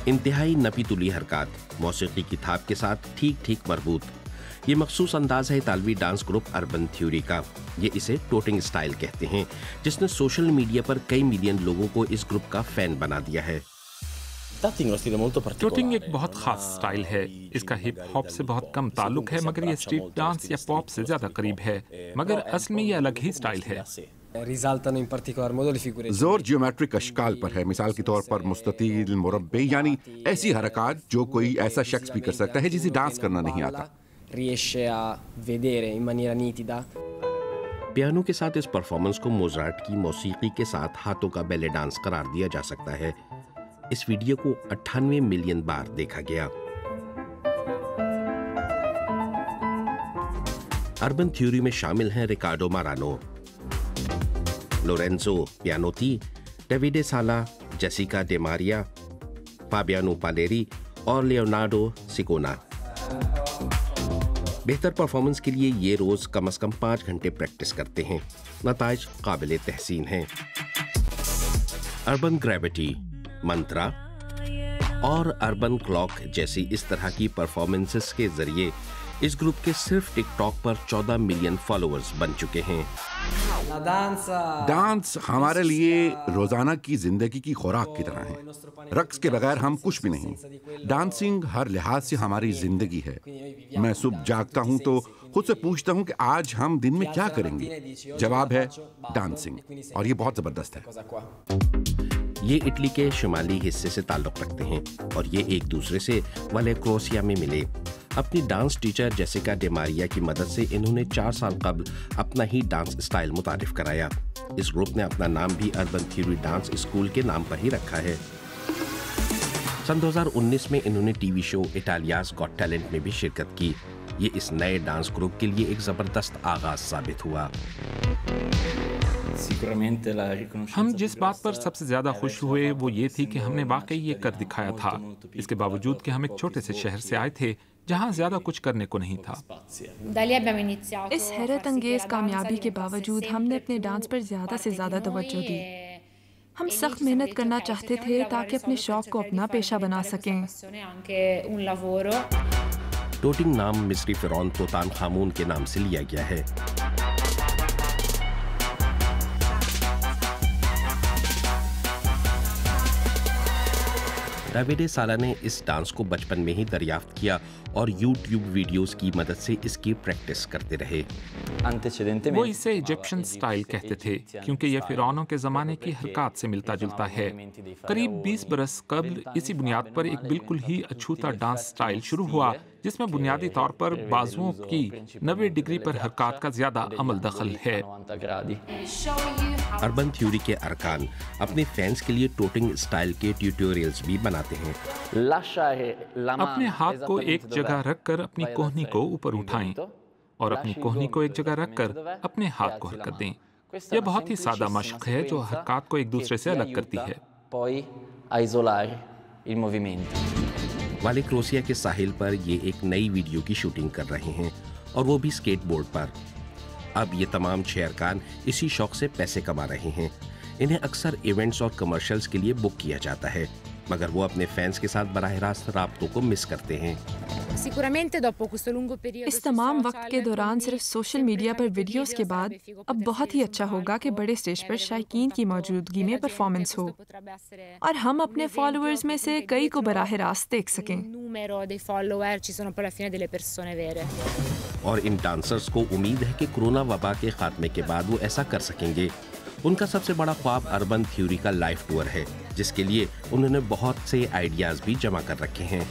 इंतहाई नपी तुली हरकत, मौसीकी की थाप के साथ ठीक ठीक मरबूत। ये मखसूस अंदाज है इतालवी डांस ग्रुप अर्बन थ्योरी का। ये इसे टोटिंग स्टाइल कहते हैं, जिसने सोशल मीडिया पर कई मिलियन लोगों को इस ग्रुप का फैन बना दिया है। टोटिंग एक बहुत खास स्टाइल है। इसका हिप हॉप से बहुत कम ताल्लुक है, मगर ये स्ट्रीट डांस या पॉप से ज्यादा करीब है। मगर असल में ये अलग ही स्टाइल है। जोर जियोमेट्रिक अशकाल पर है। मिसाल के तौर पर मुस्ततील, मुरब्बे, यानी ऐसी हरकत जो कोई ऐसा शख्स भी कर सकता है जिसे डांस करना नहीं आता। पियानो के साथ इस परफॉर्मेंस को मोजार्ट की मौसीकी के साथ हाथों का बैले डांस करार दिया जा सकता है। इस वीडियो को 98 मिलियन बार देखा गया। अर्बन थ्योरी में शामिल हैं रिकार्डो मारानो, लोरेंजो पियानोती, डेविडे साला, जेसिका डे मारिया, फाबियानो पालेरी और लियोनार्डो सिकोना। बेहतर परफॉर्मेंस के लिए ये रोज कम से कम 5 घंटे प्रैक्टिस करते हैं। नताइज काबिल तहसीन हैं। अर्बन ग्रेविटी, मंत्रा और अर्बन क्लॉक जैसी इस तरह की परफॉर्मेंसेस के जरिए इस ग्रुप के सिर्फ टिकटॉक पर 14 मिलियन फॉलोअर्स बन चुके हैं। डांस हमारे लिए रोजाना की जिंदगी की खुराक की तरह है। रक्स के बगैर हम कुछ भी नहीं। डांसिंग हर लिहाज से हमारी जिंदगी है। मैं सुबह जागता हूं तो खुद से पूछता हूं कि आज हम दिन में क्या करेंगे। जवाब है डांसिंग, और ये बहुत जबरदस्त है। ये इटली के शुमाली हिस्से से ताल्लुक रखते हैं और ये एक दूसरे से वालेक्रोसिया में मिले। अपनी dance teacher Jessica day Maria की मदद से इन्होंने 4 साल कबल अपना ही डांस स्टाइल मुतारिफ कराया। इस ग्रुप ने अपना नाम भी अर्बन थ्योरी डांस स्कूल के नाम पर ही रखा है। सन 2019 में इन्होंने टीवी शो इटालियाज गॉट टैलेंट में भी शिरकत की। ये इस नए डांस ग्रुप के लिए एक जबरदस्त आगाज साबित हुआ। हम जिस बात पर सबसे ज्यादा खुश हुए वो ये थी कि हमने वाकई ये कर दिखाया था। इसके बावजूद कि हम एक छोटे से शहर से आए थे जहाँ ज्यादा कुछ करने को नहीं था। इस हैरत अंगेज कामयाबी के बावजूद हमने अपने डांस पर ज्यादा से ज्यादा तवज्जो दी। हम सख्त मेहनत करना चाहते थे ताकि अपने शौक को अपना पेशा बना सकें। टोटिंग नाम मिस्री फिरौन तूतानखामून के नाम से लिया गया है। डेविडे साला ने इस डांस को बचपन में ही दरियाफ्त किया और YouTube वीडियोस की मदद से इसकी प्रैक्टिस करते रहे। वो इसे इजिप्शियन स्टाइल कहते थे क्योंकि ये फिरौनों के ज़माने की हरकत से मिलता जुलता है। करीब 20 बरस कबल इसी बुनियाद पर एक बिल्कुल ही अछूता डांस स्टाइल शुरू हुआ जिसमें बुनियादी तौर पर बाजुओं की 90 डिग्री पर हरकत का ज्यादा अमल दखल है। अर्बन थ्योरी के अरकान अपने फैंस के लिए टोटिंग स्टाइल के ट्यूटोरियल्स भी बनाते हैं। अपने हाथ को एक जगह रखकर अपनी कोहनी को ऊपर उठाएं और अपनी कोहनी को एक जगह रखकर अपने हाथ को हरकत दें। यह बहुत ही सादा मशक है जो हरकत को एक दूसरे से अलग करती है। वालेक्रोसिया के साहिल पर ये एक नई वीडियो की शूटिंग कर रहे हैं और वो भी स्केटबोर्ड पर। अब ये तमाम 6 अरकान इसी शौक से पैसे कमा रहे हैं। इन्हें अक्सर इवेंट्स और कमर्शियल्स के लिए बुक किया जाता है, मगर वो अपने फैंस के साथ बराह रास्त राब्तों को मिस करते हैं। इस तमाम वक्त के दौरान सिर्फ सोशल मीडिया पर वीडियोस के बाद अब बहुत ही अच्छा होगा कि बड़े स्टेज पर शायकीन की मौजूदगी में परफॉर्मेंस हो और हम अपने फॉलोअर्स में से कई को बराह रास्त देख सकें। और इन डांसर्स को उम्मीद है कि कोरोना वबा के खात्मे के बाद वो ऐसा कर सकेंगे। उनका सबसे बड़ा ख्वाब अर्बन थ्योरी का लाइव टूर है, जिसके लिए उन्होंने बहुत से आइडियाज भी जमा कर रखे हैं।